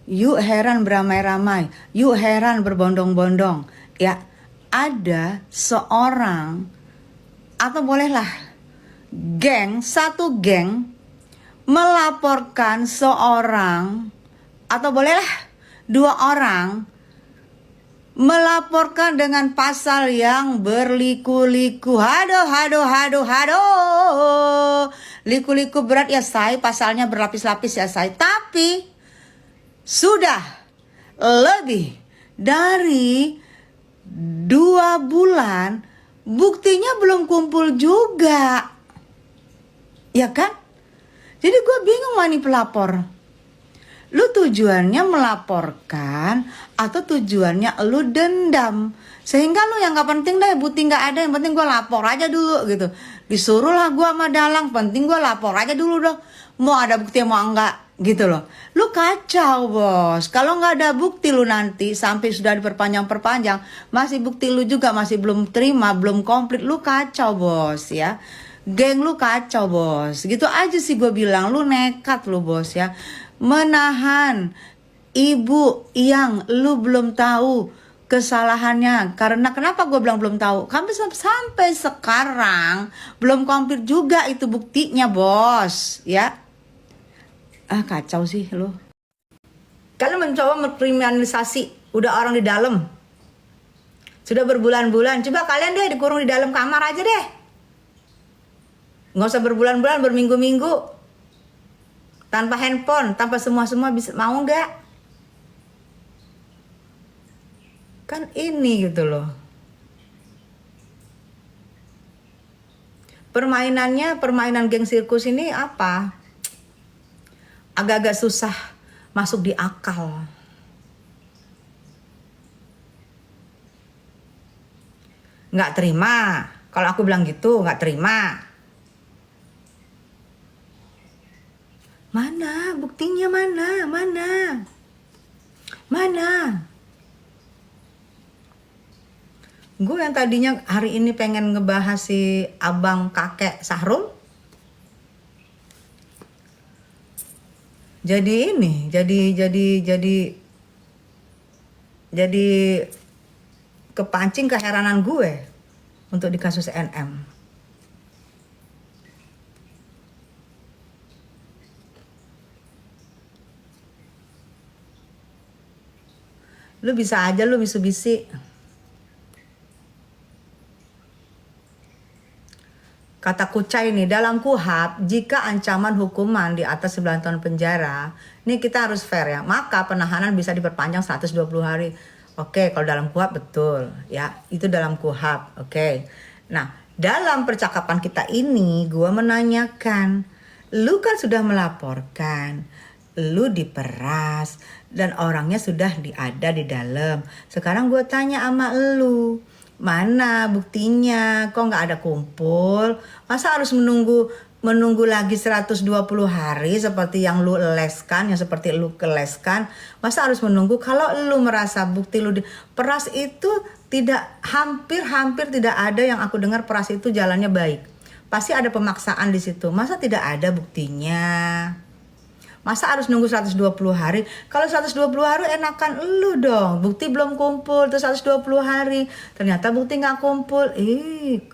yuk heran beramai-ramai, yuk heran berbondong-bondong. Ya, ada seorang atau bolehlah satu geng melaporkan seorang atau bolehlah 2 orang melaporkan dengan pasal yang berliku-liku. Haduh. Liku-liku berat ya say, pasalnya berlapis-lapis ya say. Tapi sudah lebih dari 2 bulan buktinya belum kumpul juga. Ya kan? Jadi gue bingung mana pelapor. Lu tujuannya melaporkan atau tujuannya lu dendam? Sehingga lu yang gak penting deh, bukti gak ada, yang penting gue lapor aja dulu gitu. Disuruh lah gue sama Dalang, penting gue lapor aja dulu dong. Mau ada bukti mau enggak gitu loh. Lu kacau bos. Kalau gak ada bukti lu nanti sampai sudah diperpanjang, masih bukti lu juga masih belum terima, belum komplit, lu kacau bos ya. Geng lu kacau bos. Gitu aja sih gue bilang, lu nekat lu bos ya. Menahan ibu yang lu belum tahu kesalahannya. Karena kenapa gue bilang belum tahu? Sampai sekarang belum komplit juga itu buktinya bos ya. Kacau sih lu. Kalian mencoba mengkriminalisasi udah orang di dalam. Sudah berbulan-bulan. Coba kalian deh dikurung di dalam kamar aja deh. Nggak usah berbulan-bulan, berminggu-minggu. Tanpa handphone, tanpa semua bisa, mau nggak? Kan ini gitu loh. Permainan geng sirkus ini apa? Agak-agak susah masuk di akal. Nggak terima. Kalau aku bilang gitu, nggak terima. Mana buktinya, mana? Gue yang tadinya hari ini pengen ngebahas si abang kakek Sahrul, jadi kepancing keheranan gue untuk di kasus NM. Lu bisa aja lu bisu-bisi. Kata Kucai nih, dalam KUHP jika ancaman hukuman di atas 9 tahun penjara, ini kita harus fair ya, maka penahanan bisa diperpanjang 120 hari. Oke, kalau dalam KUHP betul ya, itu dalam KUHP. Oke. Nah, dalam percakapan kita ini gue menanyakan, lu kan sudah melaporkan, lu diperas dan orangnya sudah ada di dalam. Sekarang gue tanya sama lu, mana buktinya? Kok nggak ada kumpul? Masa harus menunggu lagi 120 hari seperti yang lu leskan, yang seperti lu keleskan? Masa harus menunggu? Kalau lu merasa bukti lu diperas itu hampir tidak ada yang aku dengar peras itu jalannya baik. Pasti ada pemaksaan di situ. Masa tidak ada buktinya? Masa harus nunggu 120 hari? Kalau 120 hari enakan lu dong. Bukti belum kumpul terus 120 hari. Ternyata bukti gak kumpul.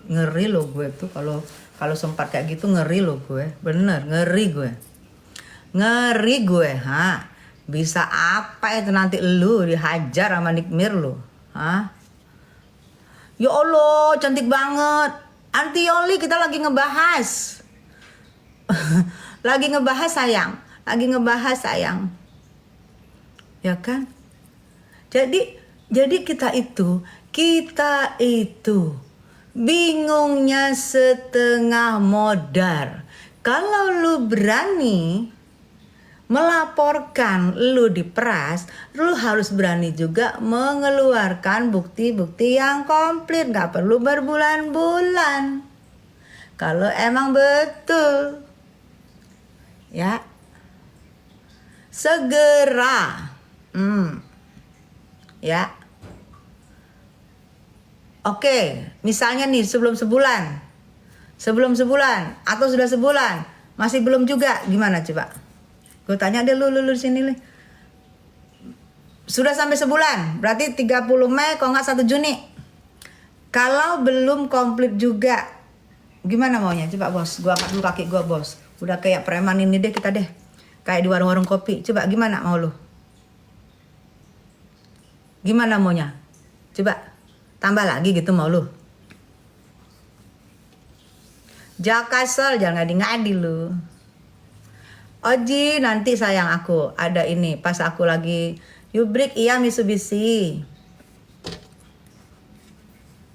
Ngeri lo gue tuh kalau sempat kayak gitu, ngeri lo gue. Bener, ngeri gue. Bisa apa itu nanti lu dihajar sama Nikmir lu? Ya Allah, cantik banget. Anti Yoli, kita lagi ngebahas. Lagi ngebahas sayang. Ya kan? Jadi kita itu bingungnya setengah modar. Kalau lu berani melaporkan lu diperas, lu harus berani juga mengeluarkan bukti-bukti yang komplit. Gak perlu berbulan-bulan. Kalau emang betul ya, segera ya. Oke, misalnya nih sebelum sebulan atau sudah sebulan masih belum juga, gimana coba? Gue tanya deh lu di sini nih. Sudah sampai sebulan, berarti 30 Mei kalau nggak 1 Juni. Kalau belum komplit juga, gimana maunya? Coba bos, gua angkat dulu kaki gua bos. Udah kayak preman ini deh kita deh. Kayak di warung-warung kopi. Coba gimana mau lu? Gimana maunya? Coba tambah lagi gitu mau lu? Jakasel, jangan ngadi-ngadi lu. Oji, nanti sayang aku ada ini pas aku lagi Yubrik, iya Mitsubishi.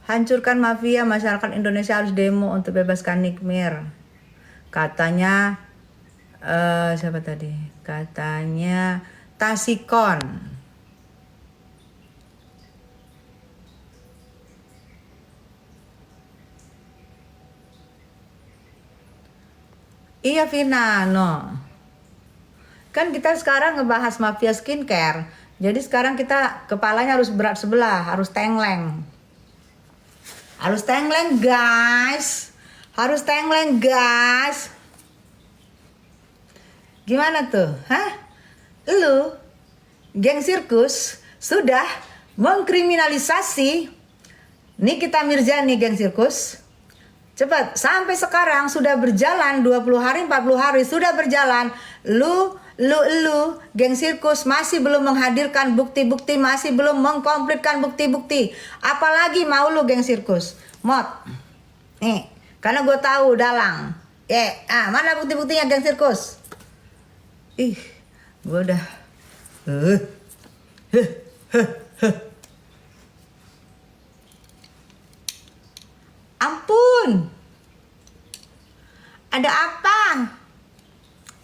Hancurkan mafia, masyarakat Indonesia harus demo untuk bebaskan Nikmir. Katanya siapa tadi? Katanya Tasikon. Iya Vina, no. Kan kita sekarang ngebahas mafia skincare. Jadi sekarang kita kepalanya harus berat sebelah, harus tengleng. Harus tengleng guys. Harus tengleng guys. Gimana tuh? Hah? Lu, geng sirkus sudah mengkriminalisasi Nikita Mirzani, geng sirkus. Cepat, sampai sekarang sudah berjalan 20 hari, 40 hari sudah berjalan. Lu, geng sirkus masih belum menghadirkan bukti-bukti, masih belum mengkomplitkan bukti-bukti. Apalagi mau lu geng sirkus? Mot. Nih, karena gue tahu dalang. Mana bukti-buktinya geng sirkus? Ih, gue udah. Ampun. Ada apa?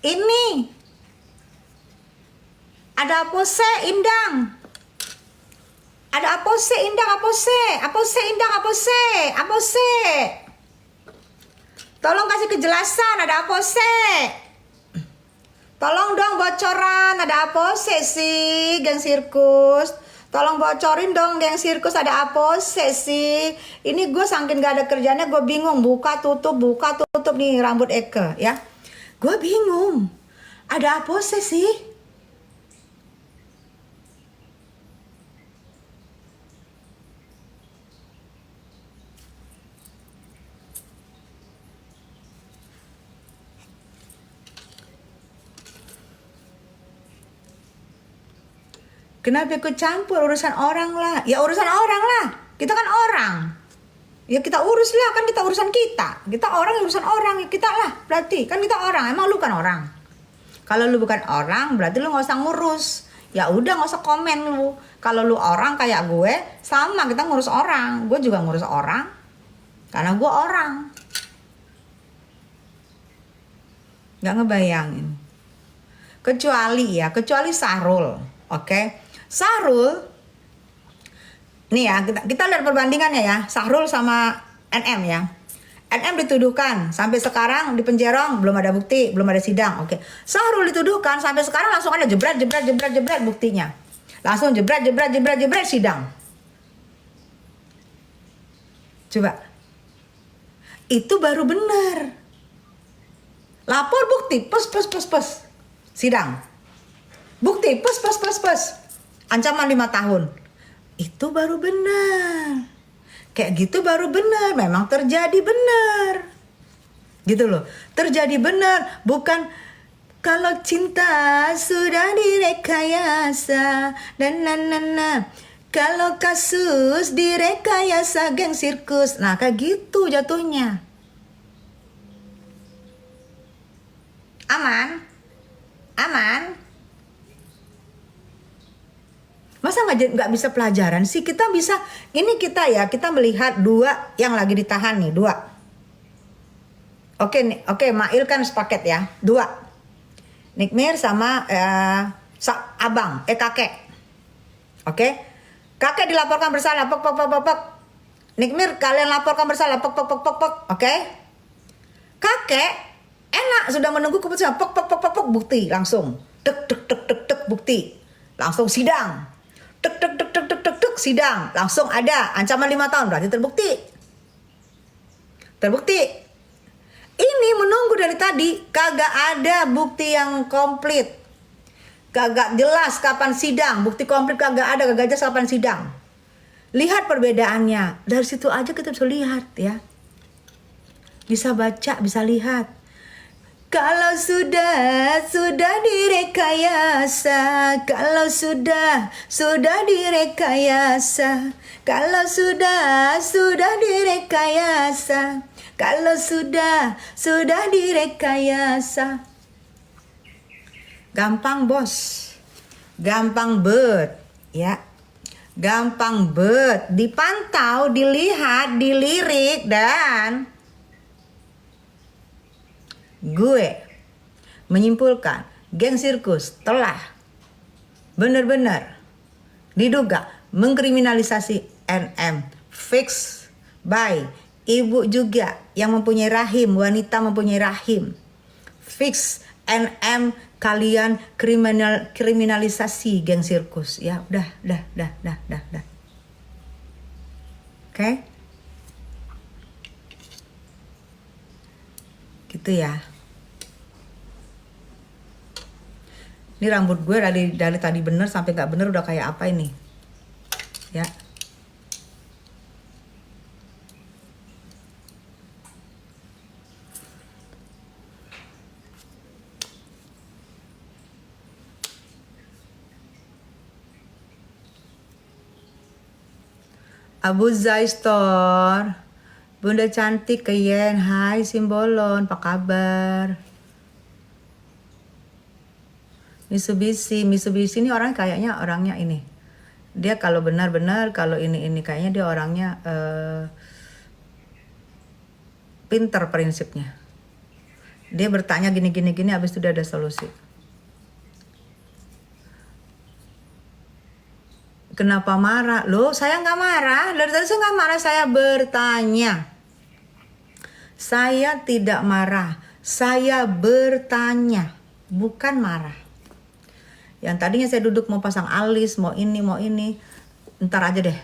Ini. Ada apa sih, Indang? Ada apa sih, Indang? Apa sih? Apa sih, Indang? Apa sih? Apa sih? Tolong kasih kejelasan, ada apa sih? Tolong dong bocoran, ada apa sih, geng sirkus? Tolong bocorin dong geng sirkus, ada apa sih? Ini gue saking gak ada kerjanya, gue bingung. Buka tutup nih rambut Eke ya. Gue bingung. Ada apa sih? Kenapa ikut campur urusan orang lah? Ya urusan orang lah. Kita kan orang. Ya kita urus lah, kan kita urusan kita. Kita orang, urusan orang, ya kita lah. Berarti kan kita orang. Emang lu kan orang? Kalau lu bukan orang, berarti lu nggak usah ngurus. Ya udah nggak usah komen lu. Kalau lu orang kayak gue, sama kita ngurus orang. Gue juga ngurus orang. Karena gue orang. Nggak ngebayangin. Kecuali Sahrul, oke? Sahrul, nih ya kita lihat perbandingannya ya, Sahrul sama NM ya. NM dituduhkan sampai sekarang di penjara belum ada bukti, belum ada sidang, oke. Sahrul dituduhkan sampai sekarang langsung ada jebret buktinya, langsung jebret sidang. Coba, itu baru benar. Lapor bukti, pes, sidang. Bukti, pes. Ancaman 5 tahun. Itu baru benar. Kayak gitu baru benar. Memang terjadi benar. Gitu loh. Terjadi benar. Bukan kalau cinta sudah direkayasa. Kalau kasus direkayasa geng sirkus. Nah kayak gitu jatuhnya. Aman? Masa nggak bisa pelajaran sih? Kita bisa, ini kita melihat 2 yang lagi ditahan nih, 2. Oke, Mail kan sepaket ya, 2. Nikmir sama kakek. Oke, kakek dilaporkan bersalah, pok. Nikmir kalian laporkan bersalah, pok. Oke, kakek enak sudah menunggu keputusan, pok, bukti langsung, tek bukti, langsung sidang. Tek sidang, langsung ada ancaman 5 tahun, berarti terbukti. Ini menunggu dari tadi, kagak ada bukti yang komplit. Kagak jelas kapan sidang, bukti komplit kagak ada, kagak jelas kapan sidang. Lihat perbedaannya, dari situ aja kita bisa lihat ya. Bisa baca, bisa lihat. Kalau sudah direkayasa, kalau sudah direkayasa, kalau sudah direkayasa, kalau sudah direkayasa. Gampang bos, gampang bet, ya, gampang bet, dipantau, dilihat, dilirik, dan gue menyimpulkan geng sirkus telah benar-benar diduga mengkriminalisasi NM, fix by ibu juga yang mempunyai rahim, wanita mempunyai rahim, fix NM, kalian kriminalisasi geng sirkus ya. Udah. Oke? Gitu ya. Ini rambut gue dari tadi bener sampai gak bener udah kayak apa ini ya. Abu Zaistor, Bunda cantik ke Yen, hai Simbolon, apa kabar? Mitsubishi ini orang kayaknya orangnya ini. Dia kalau benar-benar kalau ini kayaknya dia orangnya pinter prinsipnya. Dia bertanya gini habis itu dia ada solusi. Kenapa marah? Loh, saya nggak marah. Dari tadi saya nggak marah, saya bertanya. Saya tidak marah, saya bertanya, bukan marah. Yang tadinya saya duduk mau pasang alis, mau ini, ntar aja deh.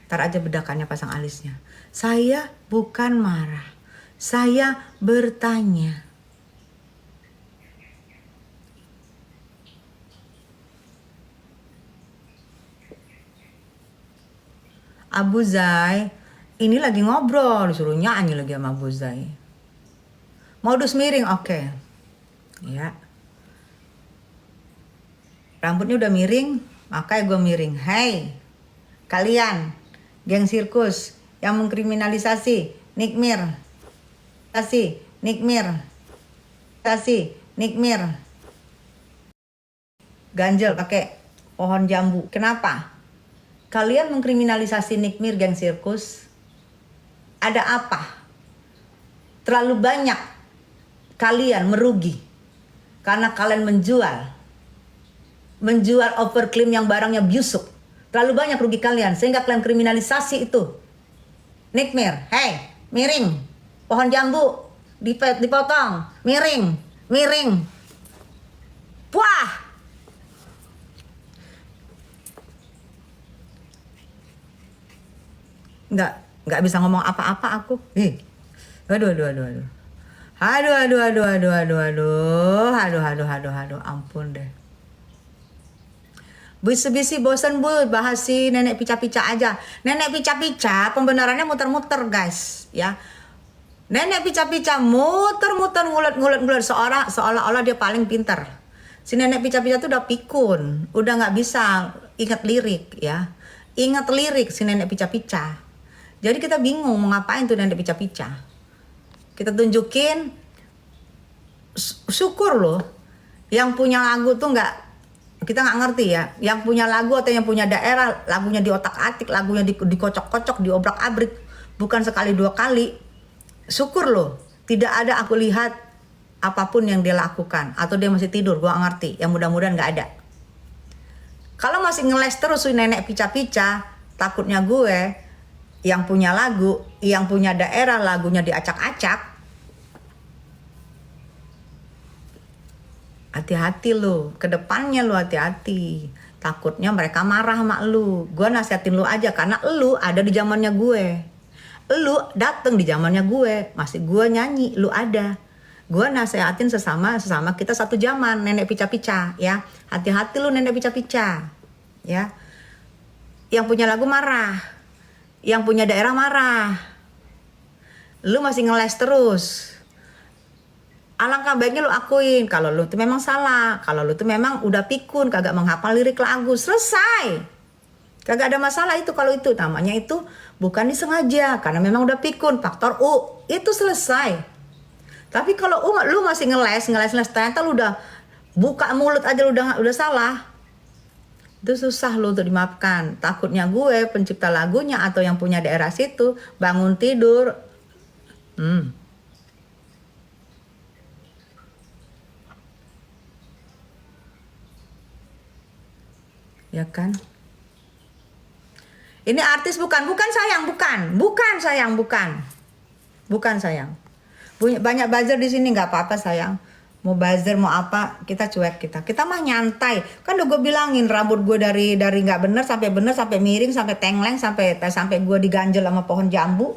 Ntar aja bedakannya pasang alisnya. Saya bukan marah, saya bertanya. Abu Zai, ini lagi ngobrol, disuruh nyanyi lagi sama Abu Zai. Modus miring, oke. Ya. Rambutnya udah miring, makanya gue miring. Hei, kalian, geng sirkus yang mengkriminalisasi Nikmir, Nikmir, ganjel pakai pohon jambu. Kenapa? Kalian mengkriminalisasi Nikmir, geng sirkus. Ada apa? Terlalu banyak kalian merugi karena kalian menjual overclaim yang barangnya busuk. Terlalu banyak rugi kalian sehingga kalian kriminalisasi itu. Nikmir, hei, miring. Pohon jambu dipotong, miring. Wah. Nggak bisa ngomong apa-apa aku. Aduh. Ampun deh. Bisi bosan bu, bahas si nenek pica-pica aja. Nenek pica-pica pembenarannya muter-muter guys ya. Nenek pica-pica muter-muter ngulet seolah-olah dia paling pintar. Si nenek pica-pica tuh udah pikun, udah nggak bisa ingat lirik ya. Ingat lirik si nenek pica-pica. Jadi kita bingung mau ngapain tuh nenek pica-pica. Kita tunjukin, syukur loh yang punya lagu tuh kita nggak ngerti ya, yang punya lagu atau yang punya daerah lagunya diotak-atik, lagunya dikocok-kocok, diobrak-abrik, bukan sekali dua kali. Syukur loh, tidak ada aku lihat apapun yang dia lakukan atau dia masih tidur, gua ngerti. Yang mudah-mudahan nggak ada. Kalau masih ngeles terus si nenek pica-pica, takutnya gue yang punya lagu, yang punya daerah lagunya diacak-acak. Hati-hati lu, kedepannya lu hati-hati. Takutnya mereka marah sama lu. Gue nasihatin lu aja karena lu ada di zamannya gue. Lu dateng di zamannya gue, masih gue nyanyi, lu ada. Gue nasehatin sesama kita satu zaman, nenek pica-pica ya. Hati-hati lu nenek pica-pica ya. Yang punya lagu marah, yang punya daerah marah, lu masih ngeles terus. Alangkah baiknya lu akuin kalau lu tuh memang salah, kalau lu tuh memang udah pikun, kagak menghafal lirik lagu, selesai. Kagak ada masalah itu kalau itu, namanya itu bukan disengaja, karena memang udah pikun, faktor U, itu selesai. Tapi kalau lu masih ngeles, ternyata lu udah buka mulut aja lu udah salah. Itu susah lu untuk dimaafkan. Takutnya gue, pencipta lagunya atau yang punya daerah situ, bangun tidur, ya kan? Ini artis bukan sayang, bukan sayang. Banyak buzzer di sini, nggak apa-apa sayang. Mau buzzer mau apa, kita cuek kita mah nyantai. Kan udah gue bilangin rambut gue dari nggak bener sampai miring sampai tengleng sampai gue diganjel sama pohon jambu.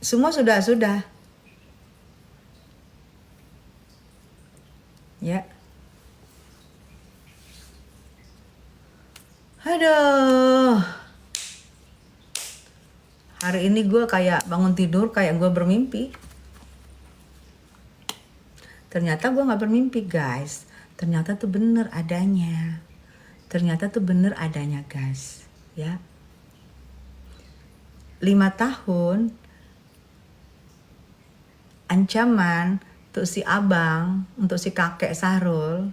Semua sudah. Ya. Aduh. Hari ini gue kayak bangun tidur kayak gue bermimpi. Ternyata gue gak bermimpi guys. Ternyata tuh bener adanya. Guys. Ya. 5 tahun ancaman untuk si abang, untuk si kakek Sahrul.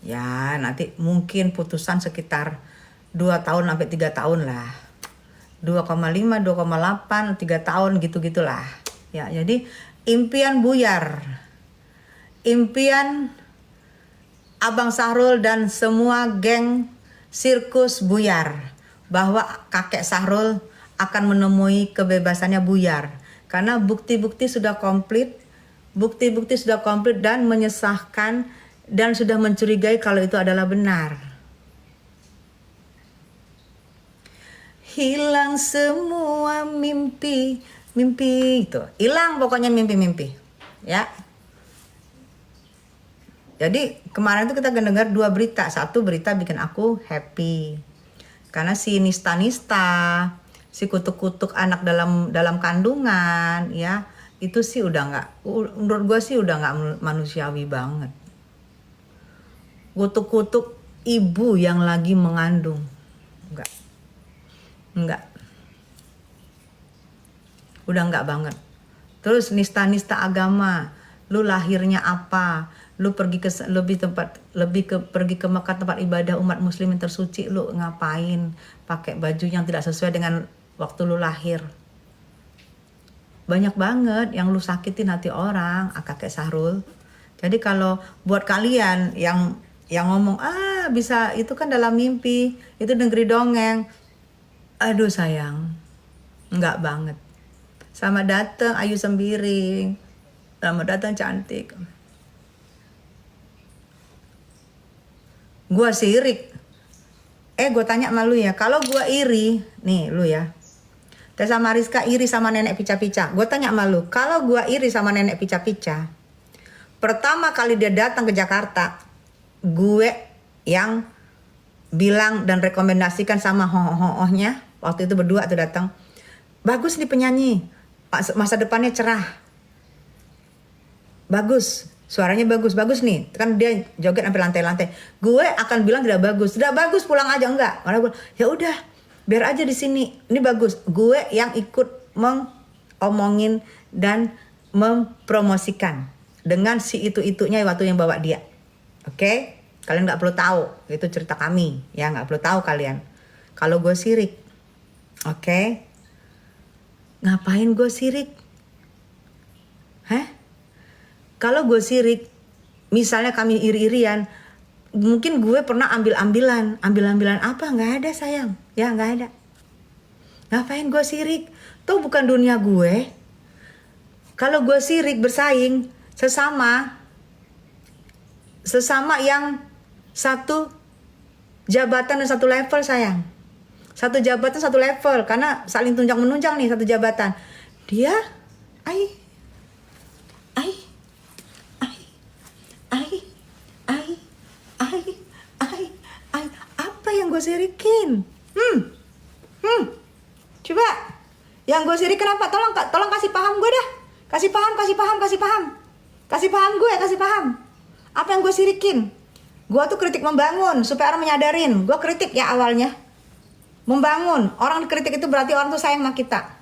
Ya nanti mungkin putusan sekitar 2 tahun sampai 3 tahun lah. 2,5, 2,8, 3 tahun gitu-gitulah. Ya, jadi impian buyar. Impian Abang Sahrul dan semua geng sirkus buyar. Bahwa kakek Sahrul akan menemui kebebasannya buyar. Karena bukti-bukti sudah komplit dan menyesahkan dan sudah mencurigai kalau itu adalah benar. Hilang semua mimpi itu. Hilang pokoknya mimpi-mimpi. Ya. Jadi kemarin itu kita dengar 2 berita. Satu berita bikin aku happy. Karena si nista-nista, si kutuk-kutuk anak dalam kandungan, ya, itu sih udah nggak, menurut gue sih udah nggak manusiawi banget. Kutuk-kutuk ibu yang lagi mengandung, enggak, udah enggak banget. Terus nista-nista agama, lu lahirnya apa, lu pergi ke pergi ke Mekah tempat ibadah umat muslim yang tersuci, lu ngapain pakai baju yang tidak sesuai dengan waktu lu lahir. Banyak banget yang lu sakitin hati orang, kakek Sahrul. Jadi kalau buat kalian yang ngomong bisa itu kan dalam mimpi, itu negeri dongeng. Aduh sayang, enggak banget. Selamat datang Ayu Sembiring, selamat datang cantik. Gua sirik. Gue tanya sama lu ya, kalau gua iri, nih lu ya, Tessa Mariska iri sama nenek pica-pica. Gue tanya sama lu, kalau gua iri sama nenek pica-pica, pertama kali dia datang ke Jakarta, gue yang bilang dan rekomendasikan sama ho-ho-ohnya, waktu itu berdua tuh datang, bagus nih penyanyi, masa depannya cerah, bagus, suaranya bagus nih, kan dia joget sampai lantai-lantai. Gue akan bilang tidak bagus, pulang aja. Enggak, malah gue, ya udah biar aja di sini, ini bagus. Gue yang ikut mengomongin dan mempromosikan dengan si itu-itunya waktu yang bawa dia. Oke? Kalian nggak perlu tahu, itu cerita kami, ya nggak perlu tahu kalian. Kalau gue sirik, oke? Ngapain gue sirik? Kalau gue sirik, misalnya kami iri-irian, mungkin gue pernah ambil-ambilan apa? Nggak ada sayang, ya nggak ada. Ngapain gue sirik? Tuh bukan dunia gue. Kalau gue sirik bersaing sesama yang satu jabatan dan satu level sayang. Satu jabatan satu level, karena saling tunjang menunjang nih satu jabatan. Dia Ai, ai, ai, ai, ai, ai, ai. Apa yang gue sirikin? Coba. Yang gue sirikin apa? Tolong kasih paham gue dah. Kasih paham. Kasih paham. Apa yang gue sirikin? Gue tuh kritik membangun supaya orang menyadarin. Gue kritik ya awalnya. Membangun. Orang kritik itu berarti orang tuh sayang sama kita.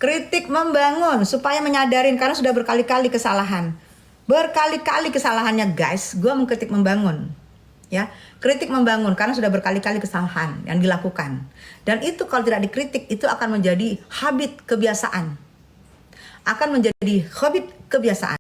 Kritik membangun supaya menyadarin karena sudah berkali-kali kesalahan. Berkali-kali kesalahannya guys, gue mengkritik membangun. Ya, kritik membangun karena sudah berkali-kali kesalahan yang dilakukan. Dan itu kalau tidak dikritik itu akan menjadi habit kebiasaan. Akan menjadi habit kebiasaan.